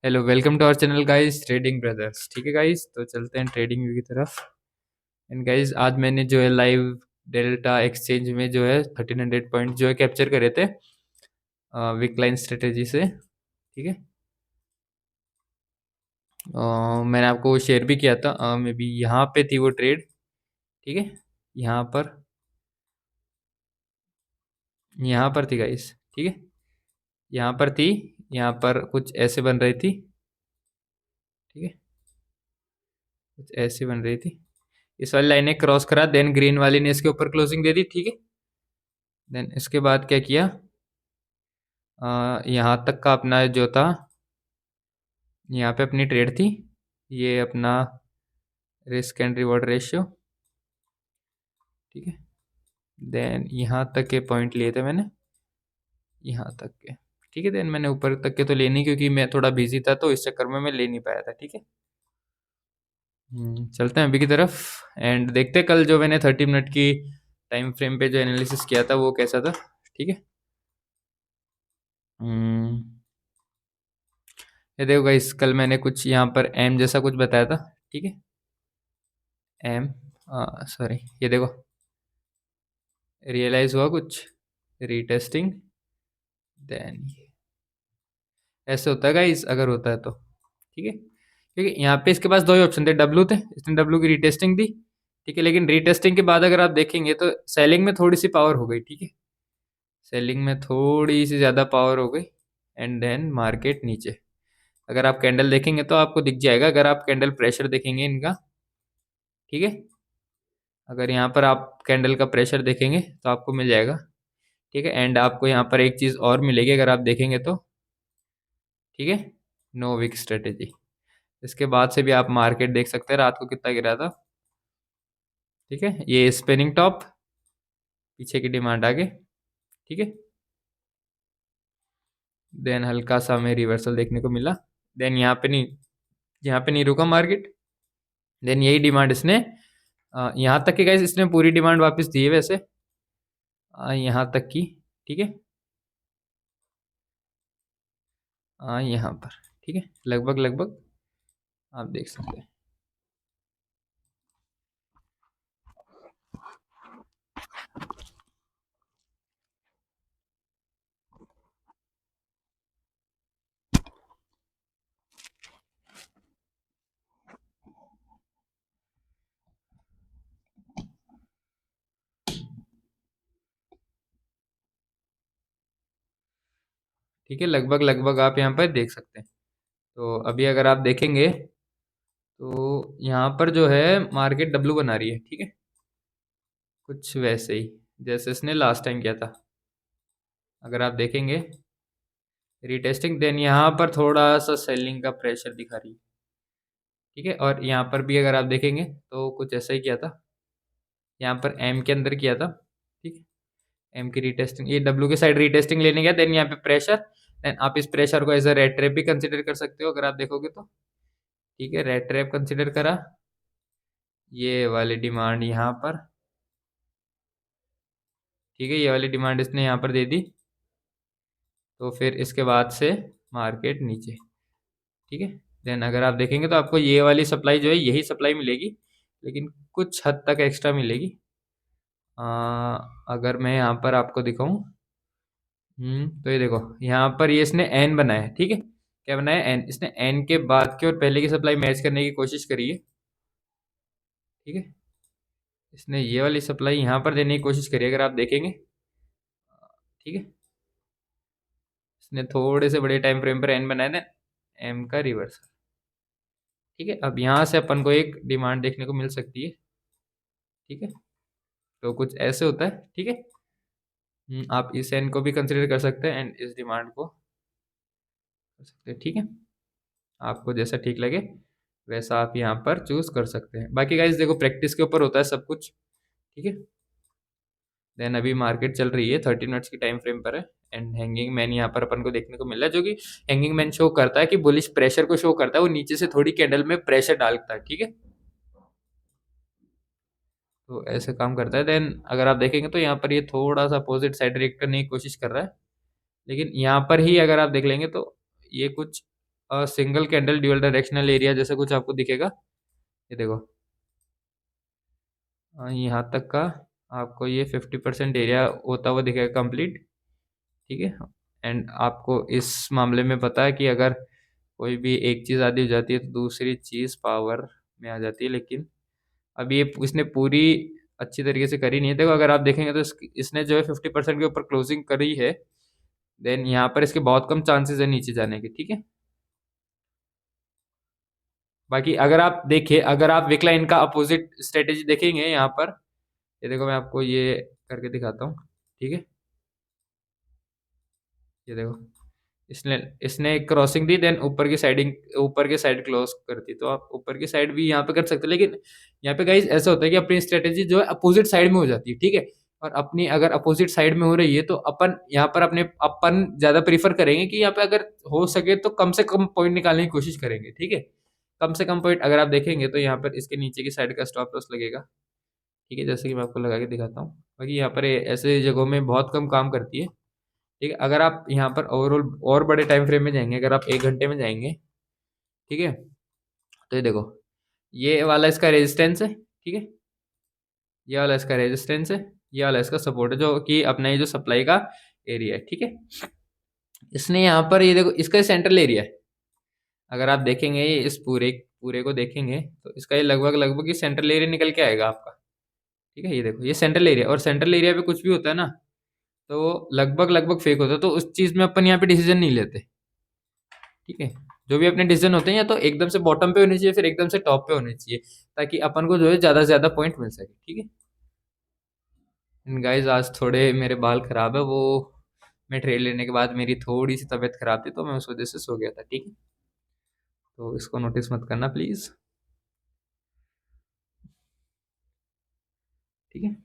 Hello, welcome to our channel guys, trading brothers. ठीक है guys, तो चलते हैं ट्रेडिंग व्यू की तरफ। एंड गाइस, आज मैंने जो है लाइव डेल्टा एक्सचेंज में जो है 1300 पॉइंट जो है कैप्चर करे थे विकलाइन स्ट्रेटेजी से। ठीक है। मैंने आपको शेयर भी किया था, मे बी यहाँ पे थी वो ट्रेड। ठीक है। यहाँ पर यहाँ पर थी गाइस। ठीक है। यहाँ पर थी। यहाँ पर कुछ ऐसे बन रही थी। ठीक है। कुछ ऐसे बन रही थी। इस वाली लाइन ने क्रॉस करा, देन ग्रीन वाली ने इसके ऊपर क्लोजिंग दे दी। ठीक है। देन इसके बाद क्या किया, यहाँ तक का अपना जो था, यहाँ पे अपनी ट्रेड थी। ये अपना रिस्क एंड रिवॉर्ड रेशियो। ठीक है। देन यहाँ तक के पॉइंट लिए थे मैंने, यहाँ तक के। ठीक है। देन मैंने ऊपर तक के तो ले नहीं, क्योंकि मैं थोड़ा बिजी था तो इस चक्कर में मैं ले नहीं पाया था। ठीक है। चलते हैं अभी की तरफ एंड देखते हैं कल जो मैंने 30 मिनट की टाइम फ्रेम पे जो एनालिसिस किया था वो कैसा था। ठीक है। हम्म, ये देखो गाइस, कल मैंने कुछ यहाँ पर एम जैसा कुछ बताया था। ठीक है। एम, सॉरी, ये देखो, रियलाइज हुआ कुछ, रीटेस्टिंग। देन ऐसे होता है गाइस, अगर होता है तो। ठीक है। क्योंकि यहाँ पे इसके पास दो ही ऑप्शन थे, डब्लू थे, इसने डब्लू की रीटेस्टिंग दी। ठीक है। लेकिन रीटेस्टिंग के बाद अगर आप देखेंगे तो सेलिंग में थोड़ी सी पावर हो गई। ठीक है। सेलिंग में थोड़ी सी ज़्यादा पावर हो गई एंड देन मार्केट नीचे। अगर आप कैंडल देखेंगे तो आपको दिख जाएगा, अगर आप कैंडल प्रेशर देखेंगे इनका। ठीक है। अगर यहाँ पर आप कैंडल का प्रेशर देखेंगे तो आपको मिल जाएगा। ठीक है। एंड आपको यहाँ पर एक चीज़ और मिलेगी अगर आप देखेंगे तो। ठीक है। No wick strategy. इसके बाद से भी आप मार्केट देख सकते हैं रात को कितना गिरा था। ठीक है। ये स्पिनिंग टॉप, पीछे की डिमांड आगे। ठीक है। देन हल्का सा हमें रिवर्सल देखने को मिला। देन यहाँ पे नहीं रुका मार्केट। देन यही डिमांड इसने, यहाँ तक की गाइस इसने पूरी डिमांड वापस दी है वैसे, यहाँ तक की। ठीक है। यहाँ पर। ठीक है। लगभग लगभग आप देख सकते हैं। ठीक है। लगभग लगभग आप यहाँ पर देख सकते हैं। तो अभी अगर आप देखेंगे तो यहाँ पर जो है मार्केट डब्लू बना रही है। ठीक है। कुछ वैसे ही जैसे इसने लास्ट टाइम किया था। अगर आप देखेंगे रीटेस्टिंग, देन यहाँ पर थोड़ा सा सेलिंग का प्रेशर दिखा रही है। ठीक है। और यहाँ पर भी अगर आप देखेंगे तो कुछ ऐसा ही किया था, यहाँ पर एम के अंदर किया था। ठीक है। एम की रीटेस्टिंग, ये डब्ल्यू की साइड रीटेस्टिंग लेने गया, देन यहाँ पे प्रेशर। देन आप इस प्रेशर को एज अ रेड ट्रैप भी कंसिडर कर सकते हो अगर आप देखोगे तो। ठीक है। रेड ट्रैप कंसिडर करा, ये वाली डिमांड यहाँ पर। ठीक है। ये वाली डिमांड इसने यहाँ पर दे दी, तो फिर इसके बाद से मार्केट नीचे। ठीक है। देन अगर आप देखेंगे तो आपको ये वाली सप्लाई जो है यही सप्लाई मिलेगी, लेकिन कुछ हद तक एक्स्ट्रा मिलेगी। अगर मैं यहाँ पर आपको दिखाऊं, तो ये देखो, यहाँ पर ये इसने एन बनाया है। ठीक है। क्या बनाया, एन। इसने एन के बाद की और पहले की सप्लाई मैच करने की कोशिश करी है। ठीक है। इसने ये वाली सप्लाई यहाँ पर देने की कोशिश करी है अगर आप देखेंगे। ठीक है। इसने थोड़े से बड़े टाइम फ्रेम पर एन बनाया था, एम का रिवर्सल। ठीक है। अब यहाँ से अपन को एक डिमांड देखने को मिल सकती है। ठीक है। तो कुछ ऐसे होता है। ठीक है। आप इस एन को भी कंसिडर कर सकते हैं एंड इस डिमांड को कर सकते हैं। ठीक है। आपको जैसा ठीक लगे वैसा आप यहाँ पर चूज कर सकते हैं। बाकी गाइज देखो, प्रैक्टिस के ऊपर होता है सब कुछ। ठीक है। देन अभी मार्केट चल रही है 30 मिनट्स की टाइम फ्रेम पर है एंड हैंगिंग मैन यहाँ पर अपन को देखने को मिल रहा है, जो कि हैंगिंग मैन शो करता है कि बुलिश प्रेशर को शो करता है, वो नीचे से थोड़ी कैंडल में प्रेशर डालता है। ठीक है। तो ऐसे काम करता है। देन अगर आप देखेंगे तो यहाँ पर ये थोड़ा सा अपोजिट साइड रिएक्ट करने की कोशिश कर रहा है, लेकिन यहाँ पर ही अगर आप देख लेंगे तो ये कुछ single candle dual directional area जैसा कुछ आपको दिखेगा। ये देखो, यहाँ तक का आपको ये 50% एरिया होता हुआ दिखेगा कंप्लीट, ठीक है। एंड आपको इस मामले में पता है कि अगर कोई भी एक चीज़ आधी हो जाती है तो दूसरी चीज़ पावर में आ जाती है, लेकिन अब ये इसने पूरी अच्छी तरीके से करी नहीं है। देखो, अगर आप देखेंगे तो इसने जो है 50% के ऊपर क्लोजिंग करी है, देन यहाँ पर इसके बहुत कम चांसेस है नीचे जाने के, ठीक है। बाकी अगर आप देखिए, अगर आप विकलाइन का अपोजिट स्ट्रेटेजी देखेंगे यहाँ पर, ये देखो मैं आपको ये करके दिखाता हूँ, ठीक है। ये देखो, इसने इसने क्रॉसिंग दी, देन ऊपर की साइड क्लोज कर दी, तो आप ऊपर की साइड भी यहाँ पे कर सकते हैं, लेकिन यहाँ पे गाइस ऐसा होता है कि अपनी स्ट्रेटेजी जो है अपोजिट साइड में हो जाती है, ठीक है। और अपनी अगर अपोजिट साइड में हो रही है तो अपन यहाँ पर अपन ज्यादा प्रीफर करेंगे कि यहाँ पे अगर हो सके तो कम से कम पॉइंट निकालने की कोशिश करेंगे, ठीक है। कम से कम पॉइंट अगर आप देखेंगे तो यहाँ पर इसके नीचे की साइड का स्टॉप लॉस लगेगा, ठीक है, जैसे कि मैं आपको लगा के दिखाता हूँ। बाकी यहाँ पर ऐसे जगहों में बहुत कम काम करती है, ठीक है। अगर आप यहाँ पर ओवरऑल और बड़े टाइम फ्रेम में जाएंगे, अगर आप 1 घंटे में जाएंगे, ठीक है, तो ये देखो, ये वाला इसका रेजिस्टेंस है, ठीक है। ये वाला इसका रेजिस्टेंस है, ये वाला इसका सपोर्ट है, जो कि अपना ये जो सप्लाई का एरिया है, ठीक है। इसने यहाँ पर ये देखो, इसका सेंट्रल एरिया है। अगर आप देखेंगे इस पूरे पूरे को देखेंगे तो इसका ये लगभग लगभग ये सेंट्रल एरिया निकल के आएगा आपका, ठीक है। ये देखो, ये सेंट्रल एरिया, और सेंट्रल एरिया पे कुछ भी होता है ना तो लगभग लगभग फेक होता है, तो उस चीज़ में अपन यहाँ पे डिसीजन नहीं लेते, ठीक है। जो भी अपने डिसीजन होते हैं या तो एकदम से बॉटम पे होने चाहिए, फिर एकदम से टॉप पे होने चाहिए, ताकि अपन को जो है ज़्यादा से ज़्यादा पॉइंट मिल सके, ठीक है। गाइज आज थोड़े मेरे बाल खराब है, वो मैं ट्रेड लेने के बाद मेरी थोड़ी सी तबीयत खराब थी, तो मैं उस वजह से सो गया था, ठीक है। तो इसको नोटिस मत करना प्लीज़, ठीक है।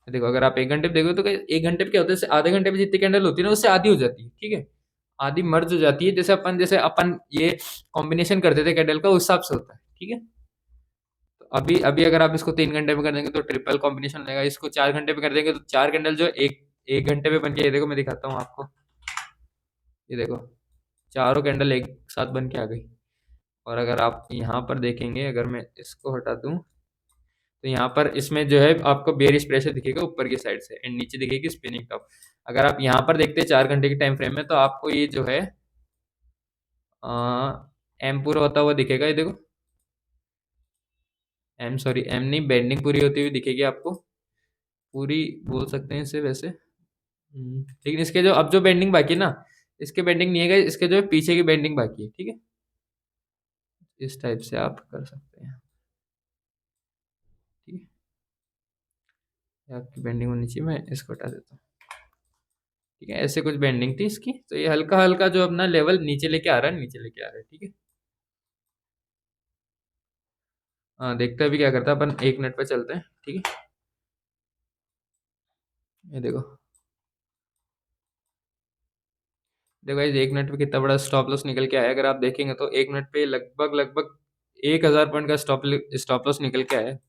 देखो, अगर आप 1 घंटे पे देखो तो 1 घंटे पे क्या होता है, जैसे आधे घंटे में जितनी कैंडल होती है ना उससे आधी हो जाती है, ठीक है। आधी मर्ज हो जाती है, जैसे अपन ये कॉम्बिनेशन करते थे कैंडल का, उस हिसाब से होता है, ठीक है। तो अभी अभी अगर आप इसको 3 घंटे में कर देंगे तो ट्रिपल कॉम्बिनेशन लगेगा, इसको 4 घंटे में कर देंगे तो 4 कैंडल जो एक एक घंटे में बन के, ये देखो मैं दिखाता हूँ आपको, ये देखो चारों कैंडल एक साथ बन के आ गई। और अगर आप यहाँ पर देखेंगे, अगर मैं इसको हटा दूँ तो यहाँ पर इसमें जो है आपको बेयरिश प्रेशर दिखेगा ऊपर की साइड से, एंड नीचे दिखेगी स्पिनिंग टॉप। अगर आप यहाँ पर देखते हैं 4 घंटे के टाइम फ्रेम में, तो आपको ये जो है एम पूरा होता हुआ दिखेगा, ये देखो, एम नहीं, बेंडिंग पूरी होती हुई दिखेगी आपको, पूरी बोल सकते हैं इसे वैसे। लेकिन इसके जो अब जो बेंडिंग बाकी है ना, इसके बेंडिंग नहीं है, इसके जो है पीछे की बेंडिंग बाकी है, ठीक है। इस टाइप से आप कर सकते हैं, ठीक है। आपकी बेंडिंग होनी चाहिए, मैं इसको हटा देता हूँ, ठीक है। ऐसे कुछ बेंडिंग थी इसकी, तो ये हल्का हल्का जो अपना लेवल नीचे लेके आ रहा है, नीचे लेके आ रहा है, ठीक है। हाँ, देखते हैं अभी क्या करता है, अपन 1 मिनट पे चलते हैं, ठीक है। ये देखो, देखो गाइस 1 मिनट पे कितना बड़ा स्टॉप लॉस निकल के आया। अगर आप देखेंगे तो 1 मिनट पे लगभग लगभग 1000 पॉइंट का स्टॉप लॉस निकल के आया है।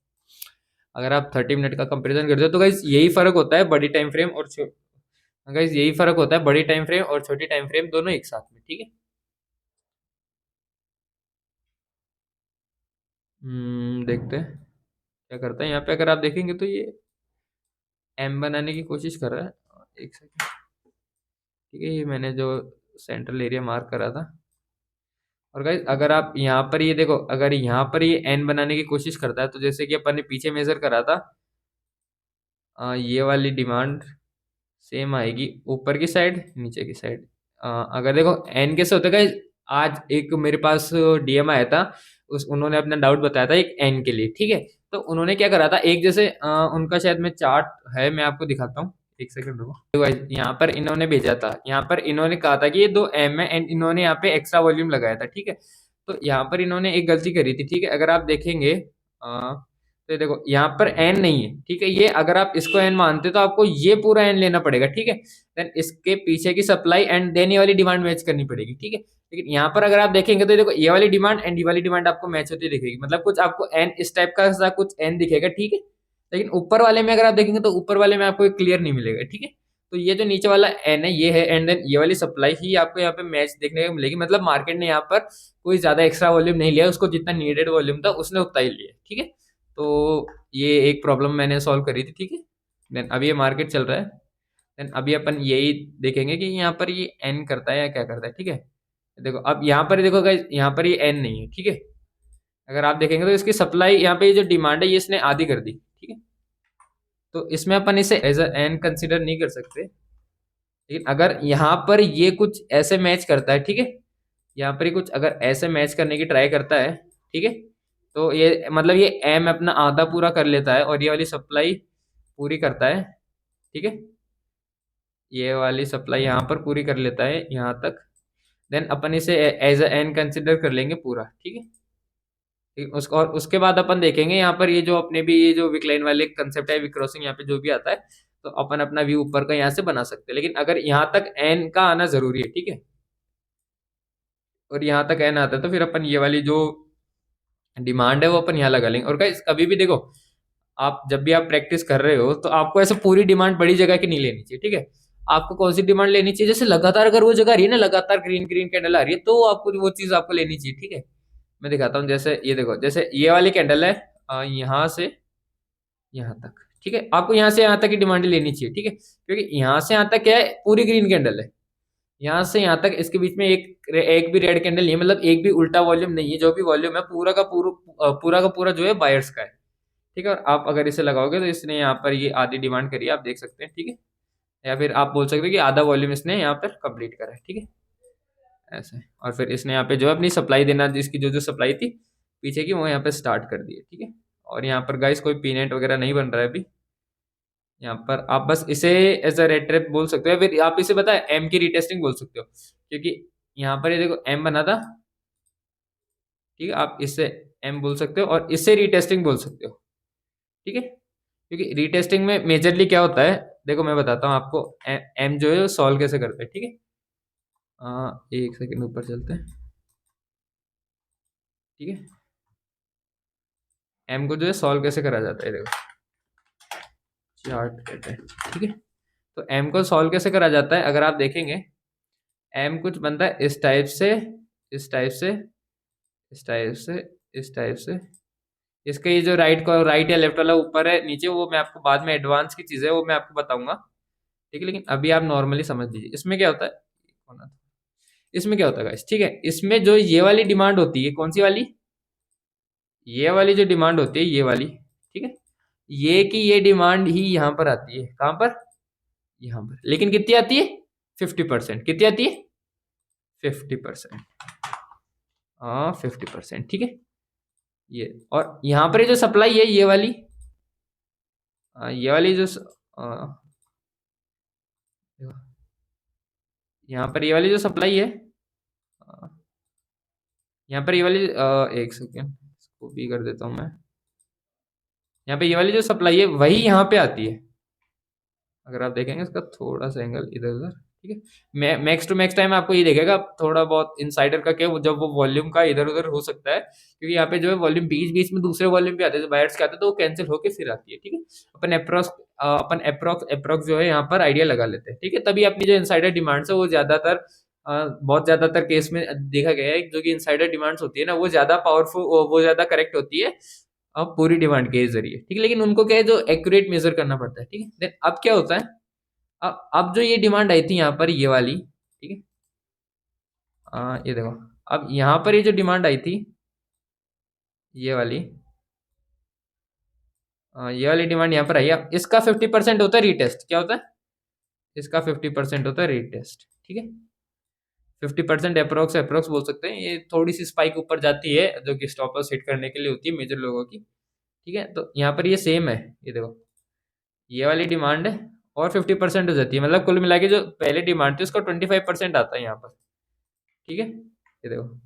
अगर आप 30 मिनट का कंपेरिजन करते हो तो गाइस यही फर्क होता है बड़ी टाइम फ्रेम और गाइस यही फर्क होता है बड़ी टाइम फ्रेम और छोटी टाइम फ्रेम दोनों एक साथ में, ठीक है। देखते हैं क्या करता है यहाँ पे। अगर आप देखेंगे तो ये एम बनाने की कोशिश कर रहा है, एक सेकंड, ठीक है। ये मैंने जो सेंट्रल एरिया मार्क करा था, और गाइस अगर आप यहाँ पर ये देखो, अगर यहाँ पर ये एन बनाने की कोशिश करता है तो जैसे कि अपन ने पीछे मेजर करा था, ये वाली डिमांड सेम आएगी ऊपर की साइड नीचे की साइड। अगर देखो एन कैसे होता है गाइस, आज एक मेरे पास डीएम आया था, उस उन्होंने अपना डाउट बताया था एक एन के लिए, ठीक है। तो उन्होंने क्या करा था, एक जैसे उनका शायद में चार्ट है, मैं आपको दिखाता हूँ, एक सेकंड रुको। तो गाइस यहाँ पर इन्होंने भेजा था, यहाँ पर इन्होंने कहा था कि ये 2 एम है, एंड इन्होंने यहाँ पे एक्स्ट्रा वॉल्यूम लगाया था, ठीक है। तो यहाँ पर इन्होंने एक गलती करी थी, ठीक है। अगर आप देखेंगे तो ये देखो यहाँ पर एन नहीं है, ठीक है। ये अगर आप इसको एन मानते हो तो आपको ये पूरा एन लेना पड़ेगा, ठीक है। देन इसके पीछे की सप्लाई एंड देन ये वाली डिमांड मैच करनी पड़ेगी, ठीक है। लेकिन यहाँ पर अगर आप देखेंगे तो देखो ये वाली डिमांड एंड ये वाली डिमांड आपको मैच होती दिखेगी, मतलब कुछ आपको एन इस टाइप का सा कुछ एन दिखेगा, ठीक है। लेकिन ऊपर वाले में अगर आप देखेंगे तो ऊपर वाले में आपको क्लियर नहीं मिलेगा, ठीक है। तो ये जो नीचे वाला एन है ये है, एंड देन ये वाली सप्लाई ही आपको यहाँ पे मैच देखने को मिलेगी। मतलब मार्केट ने यहाँ पर कोई ज्यादा एक्स्ट्रा वॉल्यूम नहीं लिया, उसको जितना नीडेड वॉल्यूम था उसने उतना ही लिया, ठीक है। तो ये एक प्रॉब्लम मैंने सॉल्व करी थी, ठीक है। देन अभी ये मार्केट चल रहा है, देन अभी अपन यही देखेंगे कि यहाँ पर ये एन करता है या क्या करता है, ठीक है। देखो अब यहाँ पर देखो गाइस, यहाँ पर ये एन नहीं है, ठीक है। अगर आप देखेंगे तो इसकी सप्लाई यहाँ पे जो डिमांड है ये इसने आधी कर दी, ठीक है। तो इसमें अपन इसे एज अ एन कंसिडर नहीं कर सकते, लेकिन अगर यहाँ पर ये कुछ ऐसे मैच करता है, ठीक है, यहाँ पर ही कुछ अगर ऐसे मैच करने की ट्राई करता है, ठीक है, तो ये मतलब ये एम अपना आधा पूरा कर लेता है और ये वाली सप्लाई पूरी करता है, ठीक है। ये वाली सप्लाई यहाँ पर पूरी कर लेता है यहाँ तक, देन अपन इसे एज अ एन कंसिडर कर लेंगे पूरा, ठीक है। ठीक, उसको और उसके बाद अपन देखेंगे यहाँ पर ये जो अपने भी ये जो विकलाइन वाले कंसेप्ट है, विक क्रॉसिंग यहाँ पे जो भी आता है, तो अपन अपना व्यू ऊपर का यहाँ से बना सकते हैं। लेकिन अगर यहाँ तक एन का आना जरूरी है, ठीक है, और यहाँ तक एन आता है तो फिर अपन ये वाली जो डिमांड है वो अपन यहाँ लगा लेंगे। और गाइस कभी भी देखो, आप जब भी आप प्रैक्टिस कर रहे हो तो आपको ऐसे पूरी डिमांड बड़ी जगह की नहीं लेनी चाहिए, ठीक है। आपको कौन सी डिमांड लेनी चाहिए, जैसे लगातार अगर वो जगह आ रही है ना, लगातार ग्रीन ग्रीन कैंडल आ रही है, तो आपको वो चीज आपको लेनी चाहिए, ठीक है। मैं दिखाता हूँ, जैसे ये देखो, जैसे ये वाली कैंडल है यहाँ से यहाँ तक, ठीक है। आपको यहाँ से यहाँ तक की डिमांड लेनी चाहिए, ठीक है, क्योंकि यहाँ से यहाँ तक क्या है, पूरी ग्रीन कैंडल है। यहाँ से यहाँ तक इसके बीच में एक एक भी रेड कैंडल नहीं है, मतलब एक भी उल्टा वॉल्यूम नहीं है। जो भी वॉल्यूम है पूरा का पूरा का पूरा जो है बायर्स का है, ठीक है। और आप अगर इसे लगाओगे तो इसने यहाँ पर ये आधी डिमांड करी है, आप देख सकते हैं, ठीक है। या फिर आप बोल सकते हैं कि आधा वॉल्यूम इसने यहाँ पर कंप्लीट करा है, ठीक है, ऐसे। और फिर इसने यहाँ पे जो है अपनी सप्लाई देना, जिसकी जो जो सप्लाई थी पीछे की, वो यहाँ पे स्टार्ट कर दी है, ठीक है। और यहाँ पर गाइस कोई पीनेट वगैरह नहीं बन रहा है अभी। यहाँ पर आप बस इसे एज अ रेड ट्रैप बोल सकते हो, फिर आप इसे पता है एम की रीटेस्टिंग बोल सकते हो, क्योंकि यहाँ पर ये देखो एम बना था, ठीक है। आप इससे एम बोल सकते हो और इससे रीटेस्टिंग बोल सकते हो, ठीक है। क्योंकि रीटेस्टिंग में मेजरली क्या होता है, देखो मैं बताता हूँ आपको एम जो है सॉल्व कैसे करते हैं, ठीक है। एक सेकंड ऊपर चलते हैं, ठीक है। एम को जो है सॉल्व कैसे करा जाता है, देखो चार्ट कहते हैं, ठीक है। तो एम को सॉल्व कैसे करा जाता है, अगर आप देखेंगे एम कुछ बनता है इस टाइप से, इस टाइप से, इस टाइप से, इस टाइप से। इसका ये जो राइट या लेफ्ट वाला ऊपर है नीचे, वो मैं आपको बाद में एडवांस की चीज़ है वो मैं आपको बताऊंगा, ठीक है। लेकिन अभी आप नॉर्मली समझ लीजिए इसमें क्या होता है, इसमें क्या होता है guys, ठीक है। इसमें जो ये वाली डिमांड होती है, कौन सी वाली, ये वाली जो डिमांड होती है ये वाली, ठीक है, ये की ये डिमांड ही यहाँ पर आती है, कहाँ पर, यहाँ पर। लेकिन कितनी आती है, 50%। कितनी आती है, 50%। हाँ 50%, ठीक है। ये और यहाँ पर ये जो सप्लाई है ये वाली, ये वाली जो यहाँ पर ये वाली जो सप्लाई है, अ, यहाँ पर ये वाली एक सेकेंड इसको भी कर देता हूँ मैं। यहाँ पे ये वाली जो सप्लाई है वही यहाँ पे आती है। अगर आप देखेंगे इसका थोड़ा सा एंगल इधर उधर, ठीक है। मैक्स टू मैक्स टाइम आपको ये देखेगा थोड़ा बहुत इनसाइडर का क्या, जब वो वॉल्यूम का इधर उधर हो सकता है, क्योंकि यहाँ पे जो है वॉल्यूम बीच बीच में दूसरे वॉल्यूम पे आते हैं, जो बायर्स के आते हैं, तो वो कैंसिल होके फिर आती है, ठीक है। अपन अप्रोक्स जो है यहाँ पर आइडिया लगा लेते हैं, ठीक है। तभी अपनी जो इनसाइडर डिमांड्स है वो ज्यादातर बहुत ज्यादातर केस में देखा गया है, जो कि इनसाइडर डिमांड्स होती है ना, वो ज्यादा पावरफुल, वो ज्यादा करेक्ट होती है अब पूरी डिमांड के जरिए, ठीक है। लेकिन उनको क्या है, जो एक्यूरेट मेजर करना पड़ता है, ठीक है। देन अब क्या होता है, अब जो ये डिमांड आई थी यहाँ पर ये वाली, ठीक है, ये देखो, अब यहाँ पर ये जो डिमांड आई थी ये वाली, ये वाली डिमांड यहाँ पर आई है, इसका 50% होता है रीटेस्ट। क्या होता है, इसका 50% होता है रीटेस्ट, ठीक है। 50% अप्रोक्स अप्रोक्स बोल सकते हैं। ये थोड़ी सी स्पाइक ऊपर जाती है जो कि स्टॉपर्स हिट करने के लिए होती है मेजर लोगों की, ठीक है। तो यहाँ पर ये सेम है, ये देखो ये वाली डिमांड है और 50% हो जाती है, मतलब कुल मिला के जो पहले डिमांड थी उसका 25% आता है यहाँ पर, ठीक है। ये देखो,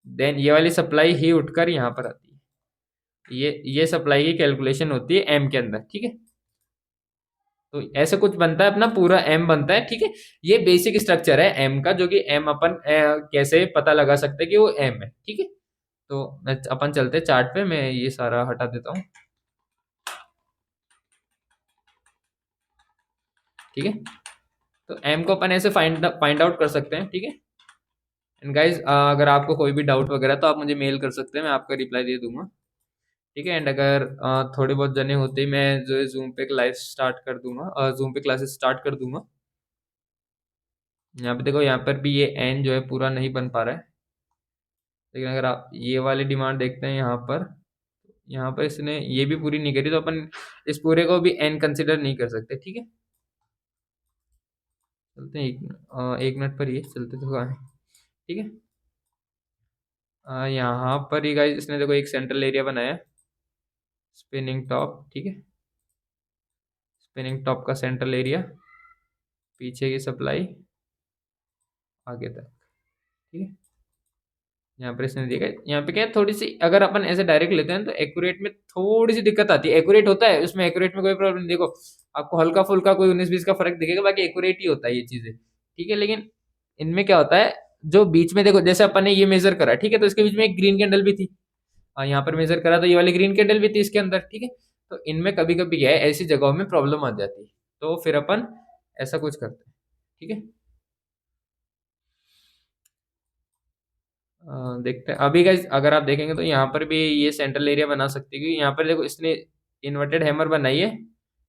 देन ये वाली सप्लाई ही उठकर यहाँ पर आती है, ये सप्लाई की कैलकुलेशन होती है एम के अंदर, ठीक है। तो ऐसे कुछ बनता है, अपना पूरा एम बनता है, ठीक है। ये बेसिक स्ट्रक्चर है एम का, जो कि एम अपन कैसे पता लगा सकते हैं कि वो एम है, ठीक है। तो अपन चलते हैं चार्ट पे, मैं ये सारा हटा देता हूँ। ठीक है। तो एम को अपन ऐसे फाइंड आउट कर सकते हैं, ठीक है। एंड गाइज अगर आपको कोई भी डाउट वगैरह तो आप मुझे मेल कर सकते हैं, मैं आपका रिप्लाई दे दूंगा, ठीक है। एंड अगर थोड़ी बहुत जने होते ही मैं जो है जूम पे लाइव स्टार्ट कर दूंगा, जूम पे क्लासेस स्टार्ट कर दूंगा। यहाँ पे देखो, यहाँ पर भी ये एन जो है पूरा नहीं बन पा रहा है, लेकिन अगर आप ये वाली डिमांड देखते हैं यहाँ पर इसने ये भी पूरी नहीं करी, तो अपन इस पूरे को भी एन कंसिडर नहीं कर सकते, ठीक है। चलते हैं 1 मिनट पर, ये चलते तो कहाँ है, ठीक है। यहाँ पर ही गाइस इसने देखो एक सेंट्रल एरिया बनाया, स्पिनिंग टॉप, ठीक है। स्पिनिंग टॉप का सेंट्रल एरिया, पीछे की सप्लाई आगे तक, ठीक है। यहाँ पर इसने देखा, यहाँ पे क्या है, थोड़ी सी अगर अपन ऐसे डायरेक्ट लेते हैं तो एक्यूरेट में थोड़ी सी दिक्कत आती है। एक्यूरेट होता है उसमें, एक्यूरेट में कोई प्रॉब्लम नहीं, देखो आपको हल्का फुल्का कोई 19-20 का फर्क दिखेगा, बाकी एक्यूरेट ही होता है ये चीजें, ठीक है। लेकिन इनमें क्या होता है, जो बीच में देखो, जैसे अपन ने ये मेजर करा, ठीक है, तो इसके बीच में एक ग्रीन कैंडल भी थी, यहाँ पर मेजर करा तो ये वाली ग्रीन कैंडल भी थी इसके अंदर, ठीक है। तो इनमें कभी कभी क्या है, ऐसी जगहों में प्रॉब्लम आ जाती है, तो फिर अपन ऐसा कुछ करते हैं, ठीक है। देखते हैं अभी गाइस, अगर आप देखेंगे तो यहाँ पर भी ये सेंट्रल एरिया बना सकती है, क्योंकि यहाँ पर देखो इसने इन्वर्टेड हैमर बनाई है,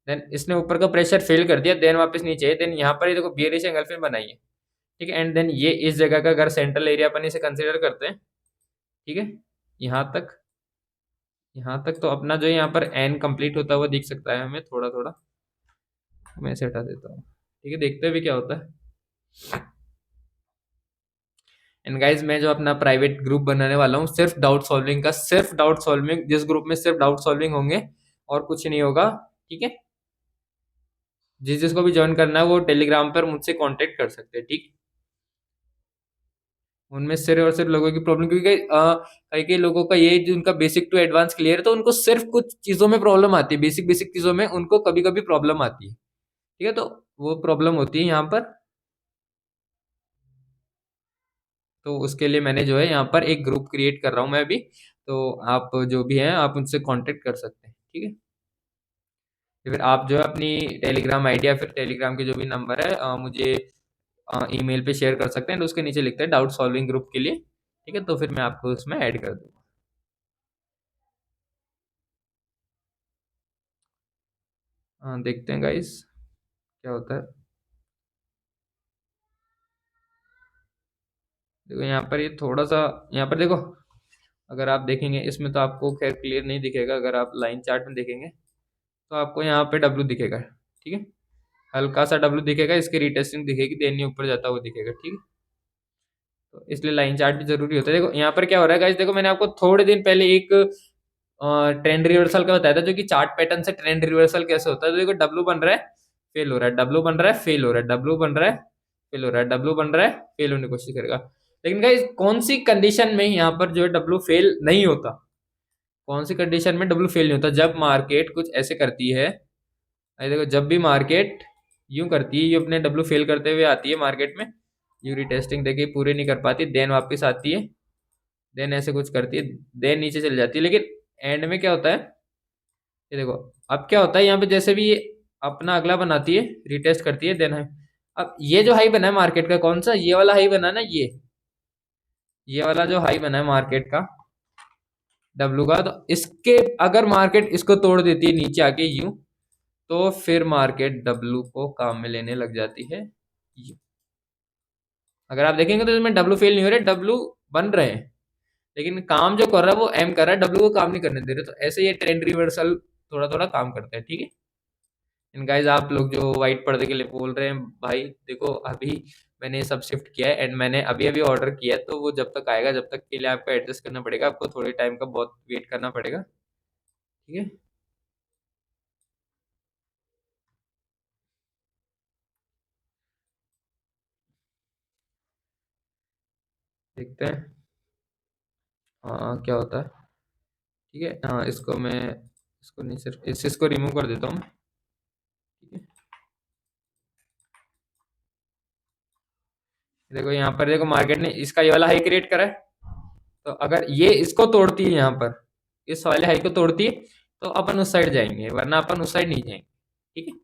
देन इसने ऊपर का प्रेशर फेल कर दिया, देन वापस नीचे है, देन यहाँ पर ही देखो बियरिश एंगलफिन बनाई है, ठीक है। एंड देन ये इस जगह का अगर सेंट्रल एरिया अपन इसे कंसिडर करते हैं, ठीक है, यहाँ तक, यहाँ तक तो अपना जो है यहाँ पर एन कंप्लीट होता हुआ दिख सकता है हमें थोड़ा थोड़ा। मैं इसे हटा देता हूँ, ठीक है, देखते हैं भी क्या होता है। एंड गाइज मैं जो अपना प्राइवेट ग्रुप बनाने वाला हूँ सिर्फ डाउट सॉल्विंग का, सिर्फ डाउट सॉल्विंग, जिस ग्रुप में सिर्फ डाउट सॉल्विंग होंगे और कुछ नहीं होगा, ठीक है। जिसको भी ज्वाइन करना है वो टेलीग्राम पर मुझसे कांटेक्ट कर सकते हैं, ठीक। उनमें सिर्फ और सिर्फ लोगों की प्रॉब्लम, क्योंकि कई कई लोगों का ये जो उनका बेसिक टू एडवांस क्लियर है, तो उनको सिर्फ कुछ चीजों में प्रॉब्लम आती है, बेसिक बेसिक चीजों में उनको कभी कभी प्रॉब्लम आती है, ठीक है। तो वो प्रॉब्लम होती है यहाँ पर, तो उसके लिए मैंने जो है यहाँ पर एक ग्रुप क्रिएट कर रहा हूँ मैं अभी, तो आप जो भी हैं आप उनसे कांटेक्ट कर सकते हैं, ठीक है। या फिर आप जो है अपनी टेलीग्राम आईडी या फिर टेलीग्राम के जो भी नंबर है मुझे ईमेल पे शेयर कर सकते हैं, तो उसके नीचे लिखते हैं डाउट सॉल्विंग ग्रुप के लिए, ठीक है, तो फिर मैं आपको उसमें ऐड कर दूंगा। देखते हैं गाइस क्या होता है। देखो यहाँ पर ये थोड़ा सा, यहाँ पर देखो अगर आप देखेंगे इसमें तो आपको खैर क्लियर नहीं दिखेगा, अगर आप लाइन चार्ट में देखेंगे तो आपको यहाँ पे डब्लू दिखेगा, ठीक है, हल्का सा डब्लू दिखेगा, इसकी रिटेस्टिंग दिखेगी, देन ये ऊपर जाता हुआ दिखेगा, ठीक है। तो इसलिए लाइन चार्ट भी जरूरी होता है। देखो यहाँ पर क्या हो रहा है गाइस, देखो मैंने आपको थोड़े दिन पहले एक ट्रेंड रिवर्सल का बताया था, जो कि चार्ट पैटर्न से ट्रेंड रिवर्सल कैसे होता है। तो देखो डब्लू बन रहा है, फेल हो रहा है, डब्लू बन रहा है, फेल हो रहा है, डब्लू बन रहा है, फेल हो रहा है, डब्लू बन रहा है, फेल होने की कोशिश करेगा। लेकिन गाइस कौन सी कंडीशन में यहाँ पर जो है डब्लू फेल नहीं होता, कौन सी कंडीशन में डब्लू फेल नहीं होता, जब मार्केट कुछ ऐसे करती है। अरे देखो जब भी मार्केट यूं करती है, ये अपने डब्लू फेल करते हुए आती है मार्केट में, यू टेस्टिंग देखिए पूरी नहीं कर पाती, देन वापस आती है, देन ऐसे कुछ करती है, देन नीचे चली जाती है, लेकिन एंड में क्या होता है, ये देखो अब क्या होता है, यहाँ पे जैसे भी ये अपना अगला बनाती है, रिटेस्ट करती है, देन है, अब ये जो हाई बना है मार्केट का, कौन सा, ये वाला हाई बना है ना, ये वाला जो हाई बना है मार्केट का डब्लू का, तो इसके अगर मार्केट इसको तोड़ देती है नीचे आके यूं, तो फिर मार्केट डब्लू को काम में लेने लग जाती है यूं। अगर आप देखेंगे तो इसमें डब्लू फेल नहीं हो रहे, डब्लू बन रहे हैं, लेकिन काम जो कर रहा है वो एम कर रहा है, डब्लू को काम नहीं करने दे रहे। तो ऐसे ये ट्रेंड रिवर्सल थोड़ा थोड़ा काम करता है, ठीक है। एंड गाइस आप लोग जो व्हाइट पर्दे के लिए बोल रहे हैं, भाई देखो अभी मैंने ये सब शिफ्ट किया है, एंड मैंने अभी अभी ऑर्डर किया है, तो वो जब तक आएगा, जब तक के लिए आपको एडजस्ट करना पड़ेगा, आपको थोड़े टाइम का बहुत वेट करना पड़ेगा, ठीक है। देखते हैं क्या होता है, ठीक है। इसको मैं, इसको नहीं, सिर्फ इसको रिमूव कर देता हूँ मैं, ठीक है। देखो यहाँ पर देखो मार्केट ने इसका ये वाला हाई क्रिएट करा है, तो अगर ये इसको तोड़ती है, यहाँ पर इस वाले हाई को तोड़ती है, तो अपन उस साइड जाएंगे, वरना अपन उस साइड नहीं जाएंगे, ठीक है।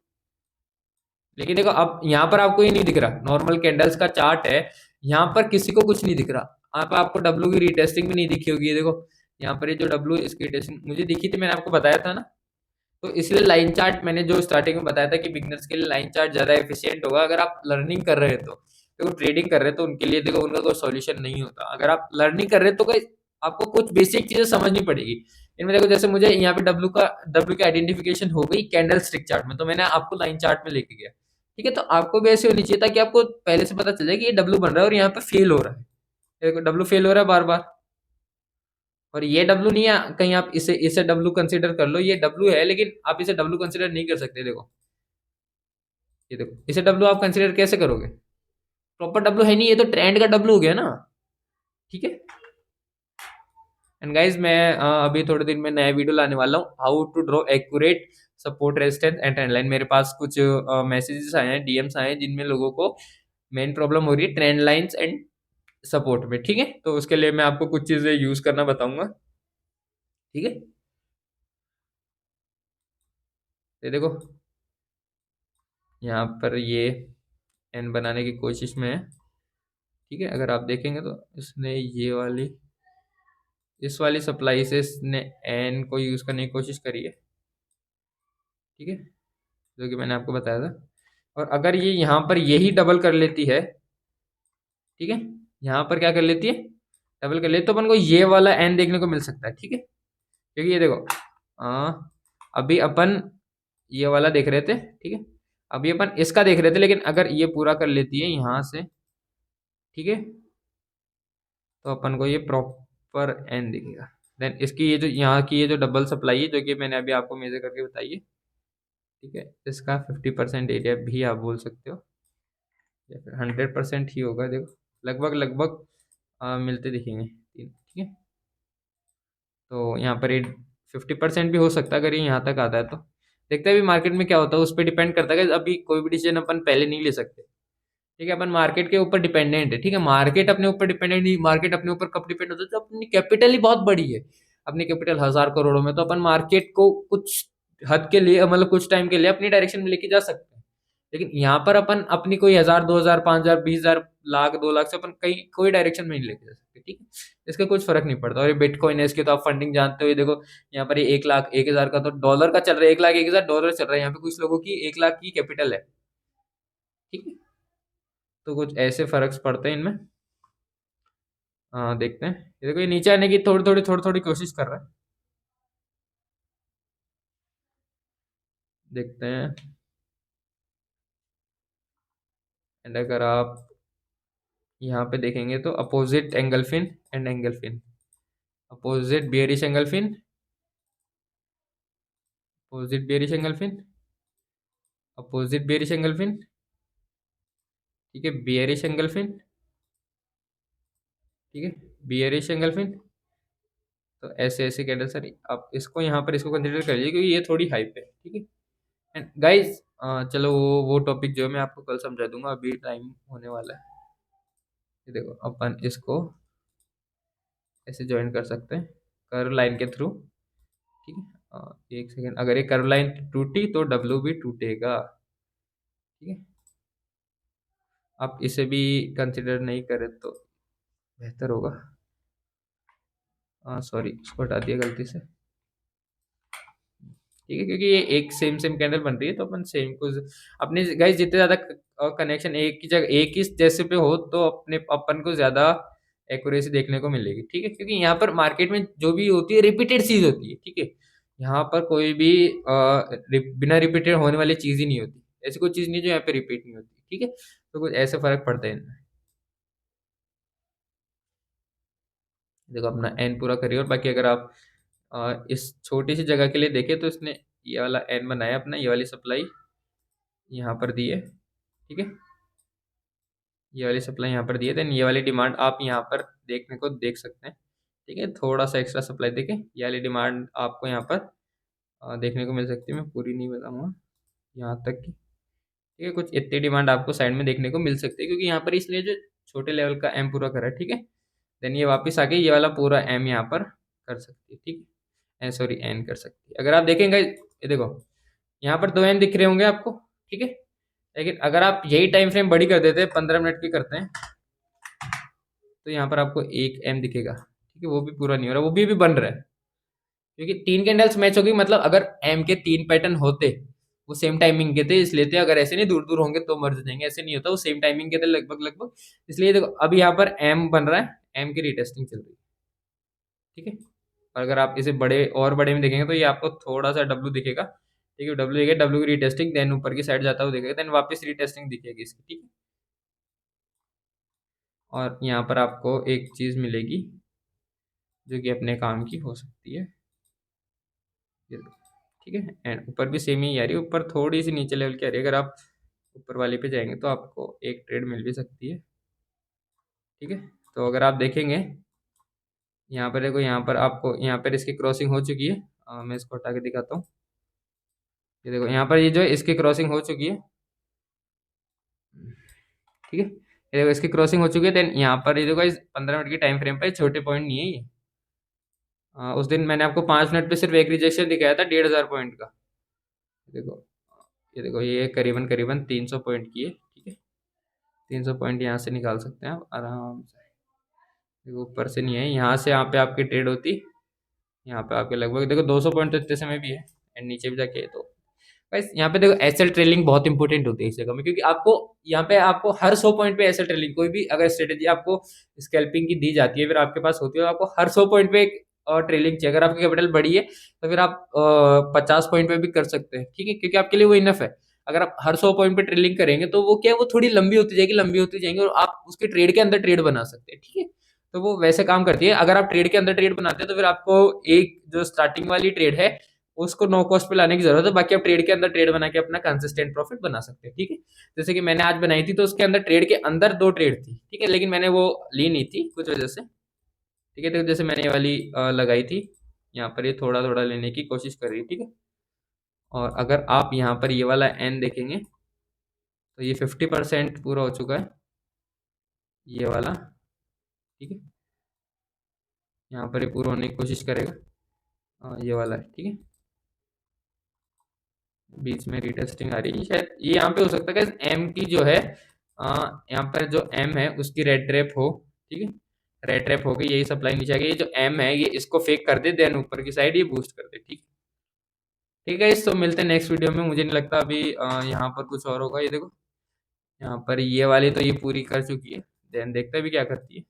लेकिन देखो अब यहाँ पर आपको ये नहीं दिख रहा, नॉर्मल कैंडल्स का चार्ट है, यहाँ पर किसी को कुछ नहीं दिख रहा। आपको डब्ल्यू की रीटेस्टिंग भी नहीं दिखी होगी, ये देखो यहाँ पर ये जो डब्ल्यू इसकी टेस्टिंग मुझे दिखी थी, मैंने आपको बताया था ना। तो इसलिए लाइन चार्ट मैंने जो स्टार्टिंग में बताया था कि बिगनर्स के लिए लाइन चार्ट ज्यादा एफिशिएंट होगा अगर आप लर्निंग कर रहे हैं तो। देखो ट्रेडिंग कर रहे हैं तो उनके लिए देखो उनका कोई सॉल्यूशन नहीं होता। अगर आप लर्निंग कर रहे हैं तो कोई आपको कुछ बेसिक चीजें समझनी पड़ेगी इनमें। देखो जैसे मुझे यहाँ पे डब्ल्यू की आइडेंटिफिकेशन हो गई कैंडल स्टिक चार्ट में, तो मैंने आपको लाइन चार्ट में लेके गया। ठीक है, तो आपको भी ऐसे होनी चाहिए था कि आपको पहले से पता चल जाए कि ये डब्ल्यू बन रहा है और यहाँ पे फेल हो रहा है। देखो डब्ल्यू फेल हो रहा है बार बार, और ये डब्ल्यू नहीं है कहीं, आप इसे इसे डब्ल्यू कंसीडर कर लो, ये डब्ल्यू है लेकिन आप इसे डब्ल्यू कंसीडर नहीं कर सकते। देखो ये देखो, इसे डब्ल्यू आप कंसीडर कैसे करोगे, प्रॉपर डब्ल्यू है नहीं, ये तो ट्रेंड का डब्ल्यू हो गया ना। ठीक है, एंड गाइज मैं अभी थोड़े दिन में नया वीडियो लाने वाला हूँ, how to draw accurate support resistance and trend line. मेरे पास कुछ मैसेजेस आए हैं, डीएम्स आए हैं, जिनमें लोगों को मेन प्रॉब्लम हो रही है ट्रेंड लाइंस एंड सपोर्ट में। ठीक है, तो उसके लिए मैं आपको कुछ चीजें यूज करना बताऊंगा। ठीक है, ये देखो यहाँ पर ये एन बनाने की कोशिश में है। ठीक है, अगर आप देखेंगे तो इसने ये वाली इस वाली सप्लाई से इसने एन को यूज करने की कोशिश करी है। ठीक है, जो कि मैंने आपको बताया था। और अगर ये यहाँ पर यही डबल कर लेती है, ठीक है, यहाँ पर क्या कर लेती है, डबल कर लेती, तो अपन को ये वाला एन देखने को मिल सकता है। ठीक है, क्योंकि ये देखो अभी अपन ये वाला देख रहे थे। ठीक है, अभी अपन इसका देख रहे थे, लेकिन अगर ये पूरा कर लेती है यहाँ से, ठीक है, तो अपन को ये प्रॉपर एन दिखेगा। देन इसकी ये जो यहाँ की ये जो डबल सप्लाई है, जो कि मैंने अभी आपको मेजर करके बताई है। ठीक है, इसका 50% एरिया भी आप बोल सकते हो, या फिर 100% ही होगा। देखो लगभग लगभग मिलते दिखेंगे तीन। ठीक है, तो यहाँ पर ये 50% भी हो सकता है अगर ये यहाँ तक आता है तो। देखते हैं अभी मार्केट में क्या होता है, उस पर डिपेंड करता है कि अभी कोई भी डिसीजन अपन पहले नहीं ले सकते। ठीक है, अपन मार्केट के ऊपर डिपेंडेंट है। ठीक है, मार्केट अपने ऊपर डिपेंडेंट नहीं, मार्केट अपने ऊपर कब डिपेंड होता है, जब अपनी कैपिटल ही बहुत बड़ी है। अपनी कैपिटल 1000 करोड़ों में, तो अपन मार्केट को कुछ हद के लिए, मतलब कुछ टाइम के लिए अपनी डायरेक्शन में लेके जा सकते हैं। लेकिन यहाँ पर अपन अपनी कोई 1000 2000 5000 20000 लाख 2 लाख से अपन कहीं कोई डायरेक्शन में नहीं लेके जा सकते। ठीक है, इसका कुछ फर्क नहीं पड़ता। और ये बिटकॉइन है, इसके तो आप फंडिंग जानते हो। ये देखो यहाँ पर ये 1 लाख 1000 का तो डॉलर का चल रहा है, 1 लाख 1000 डॉलर चल रहा है। यहाँ पे कुछ लोगों की 1 लाख की कैपिटल है। ठीक है, तो कुछ ऐसे फर्क पड़ते हैं इनमें। देखते हैं, ये देखो ये नीचे आने की थोड़ी थोड़ी कोशिश कर रहा है। देखते हैं, एंड अगर आप यहाँ पे देखेंगे तो opposite engulfing and engulfing, opposite bearish engulfing, opposite bearish engulfing, opposite bearish engulfing. ठीक है, बियरिश एंगलफिन। ठीक है, बियरिश एंगलफिन। तो ऐसे ऐसे कैंडल सर, आप इसको यहाँ पर इसको कंसिडर कर लीजिए, क्योंकि ये थोड़ी हाइप है। ठीक है, एंड गाइज चलो वो टॉपिक जो है मैं आपको कल समझा दूंगा, अभी टाइम होने वाला है। ये देखो अपन इसको ऐसे ज्वाइन कर सकते हैं कर्व लाइन के थ्रू। ठीक है, एक सेकेंड, अगर ये कर्व लाइन टूटी तो डब्ल्यू भी टूटेगा। ठीक है, आप इसे भी कंसिडर नहीं करें तो बेहतर होगा। सॉरी, उसको हटा दिया गलती से। ठीक है, क्योंकि ये एक सेम सेम कैंडल बन रही है, तो अपन सेम को अपने गाइस जितने ज्यादा कनेक्शन एक ही जगह एक ही जैसे पे हो, तो अपने अपन को ज्यादा एक्यूरेसी देखने को मिलेगी। ठीक है, क्योंकि यहाँ पर मार्केट में जो भी होती है रिपीटेड चीज होती है। ठीक है, यहाँ पर कोई भी बिना रिपीटेड होने वाली चीज ही नहीं होती। ऐसी कोई चीज नहीं जो यहाँ पे रिपीट नहीं होती। ठीक है, तो कुछ ऐसे फर्क पड़ता है इनमें। देखो अपना एन पूरा करिए, और बाकी अगर आप इस छोटी सी जगह के लिए देखें तो इसने ये वाला एन बनाया अपना, ये वाली सप्लाई यहाँ पर दी है। ठीक है, ये वाली सप्लाई यहाँ पर दी है, देन ये वाली डिमांड आप यहाँ पर देखने को देख सकते हैं। ठीक है, थोड़ा सा एक्स्ट्रा सप्लाई देखें, ये वाली डिमांड आपको यहाँ पर देखने को मिल सकती है। मैं पूरी नहीं बताऊँगा यहाँ तक की। ठीक है, कुछ इतनी डिमांड आपको साइड में देखने को मिल सकती है, क्योंकि यहाँ पर इसने जो छोटे लेवल का एम पूरा करा है। ठीक है, देन ये वापस आके ये वाला पूरा एम यहाँ पर कर सकती है। ठीक है, सॉरी एन कर सकती है। अगर आप देखेंगे ये देखो यहाँ पर 2 एन दिख रहे होंगे आपको। ठीक है, लेकिन अगर आप यही टाइम फ्रेम बड़ी कर देते हैं, 15 मिनट की करते हैं, तो यहाँ पर आपको एक एम दिखेगा, ठीक है, वो भी पूरा नहीं हो रहा, वो भी अभी बन रहा है, क्योंकि 3 कैंडल्स मैच होगी, मतलब अगर एम के 3 पैटर्न होते, वो सेम टाइमिंग के थे इसलिए थे, अगर ऐसे नहीं दूर-दूर होंगे तो मर्ज जाएँगे, ऐसे नहीं होता, वो सेम टाइमिंग के थे लगभग-लगभग, इसलिए देखो अब यहाँ पर एम बन रहा है, एम की रीटेस्टिंग चल रही है, ठीक है? और अगर आप इसे बड़े और बड़े में देखेंगे तो ये आपको थोड़ा-सा डब्ल्यू दिखेगा, ठीक है? डब्ल्यू दिखेगा, डब्ल्यू की रीटेस्टिंग, देन ऊपर की साइड जाता हुआ दिखेगा, देन वापस रीटेस्टिंग दिखेगी इसकी, ठीक है? और यहाँ पर आपको एक चीज़ मिलेगी, जो कि अपने काम की हो सकती है, ये देखो, ठीक है? एंड ऊपर भी सेम ही आ रही है, ऊपर थोड़ी-सी नीचे लेवल की आ रही है, अगर आप ऊपर वाले पे जाएँगे तो आपको एक ट्रेड मिल भी सकती है, ठीक है? तो अगर आप देखेंगे, यहाँ पर देखो, यहाँ पर आपको यहाँ पर इसकी क्रॉसिंग हो चुकी है, मैं इसको हटा के दिखाता हूँ। ये देखो, यहाँ पर ये जो है इसकी क्रॉसिंग हो चुकी है, ठीक है? ये देखो इसकी क्रॉसिंग हो चुकी है, देन यहाँ पर ये देखो इस 15 मिनट की टाइम फ्रेम पे छोटे पॉइंट नहीं है ये। उस दिन मैंने आपको 5 मिनट पे सिर्फ एक रिजेक्शन दिखाया था 1500 पॉइंट का। देखो, ये देखो, ये करीबन 300 पॉइंट की है, ठीक है? 300 पॉइंट यहाँ से निकाल सकते हैं आप आराम से। देखो ऊपर से नहीं है, यहाँ से यहाँ पे आपकी ट्रेड होती, यहाँ पे आपके लगभग देखो 200 पॉइंट तो इतने समय भी है, एंड नीचे भी जाके है, तो गाइस यहाँ पे देखो एसएल ट्रेलिंग बहुत इंपॉर्टेंट होती है इस जगह में, क्योंकि आपको यहाँ पे आपको हर 100 पॉइंट पे एसएल ट्रेलिंग, कोई भी अगर स्ट्रेटेजी आपको स्कैल्पिंग की दी जाती है, फिर आपके पास होती है, तो आपको हर 100 पॉइंट पे एक ट्रेलिंग चाहिए। अगर आपकी कैपिटल बड़ी है तो फिर आप 50 पॉइंट पे भी कर सकते हैं, ठीक है, क्योंकि आपके लिए वो इनफ है। अगर आप हर 100 पॉइंट पे ट्रेलिंग करेंगे तो वो क्या है, वो थोड़ी लंबी होती जाएगी, और आप उसके ट्रेड के अंदर ट्रेड बना सकते हैं, ठीक है? तो वो वैसे काम करती है। अगर आप ट्रेड के अंदर ट्रेड बनाते हैं तो फिर आपको एक जो स्टार्टिंग वाली ट्रेड है उसको नो कॉस्ट पे लाने की जरूरत है, बाकी आप ट्रेड के अंदर ट्रेड बना के अपना कंसिस्टेंट प्रॉफिट बना सकते हैं, ठीक है? जैसे कि मैंने आज बनाई थी, तो उसके अंदर ट्रेड के अंदर 2 ट्रेड थी, ठीक है, लेकिन मैंने वो ली नहीं थी कुछ वजह से, ठीक है? तो जैसे मैंने ये वाली लगाई थी, यहाँ पर ये थोड़ा थोड़ा लेने की कोशिश कर रही, ठीक है? और अगर आप यहाँ पर ये वाला एन देखेंगे तो ये 50% पूरा हो चुका है, ये वाला, ठीक है? यहाँ पर ये पूरा होने की कोशिश करेगा, ये वाला है, ठीक है? बीच में रीटेस्टिंग आ रही है, शायद ये यहाँ पे हो सकता है कि एम की जो है, यहाँ पर जो एम है उसकी रेड ट्रैप हो, ठीक है? रेड ट्रैप हो गई, यही सप्लाई नीचे आ गई, ये जो एम है ये इसको फेक कर दे, देन ऊपर की साइड ये बूस्ट कर दे, ठीक? ठीक है, इसको मिलते हैं नेक्स्ट वीडियो में, मुझे नहीं लगता अभी यहाँ पर कुछ और होगा। ये देखो, यहाँ पर ये वाली तो ये पूरी कर चुकी है, देन देखते हैं अभी क्या करती है।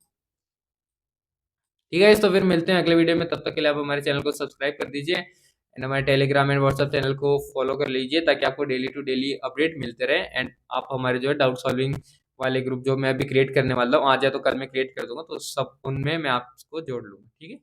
ठीक है, तो फिर मिलते हैं अगले वीडियो में, तब तक के लिए आप हमारे चैनल को सब्सक्राइब कर दीजिए, एंड हमारे टेलीग्राम एंड व्हाट्सएप चैनल को फॉलो कर लीजिए, ताकि आपको डेली टू डेली अपडेट मिलते रहे, एंड आप हमारे जो है डाउट सॉल्विंग वाले ग्रुप जो मैं अभी क्रिएट करने वाला हूँ, आज या तो कल मैं क्रिएट कर दूंगा, तो सब उनमें मैं आपको जोड़ लूँगा, ठीक है?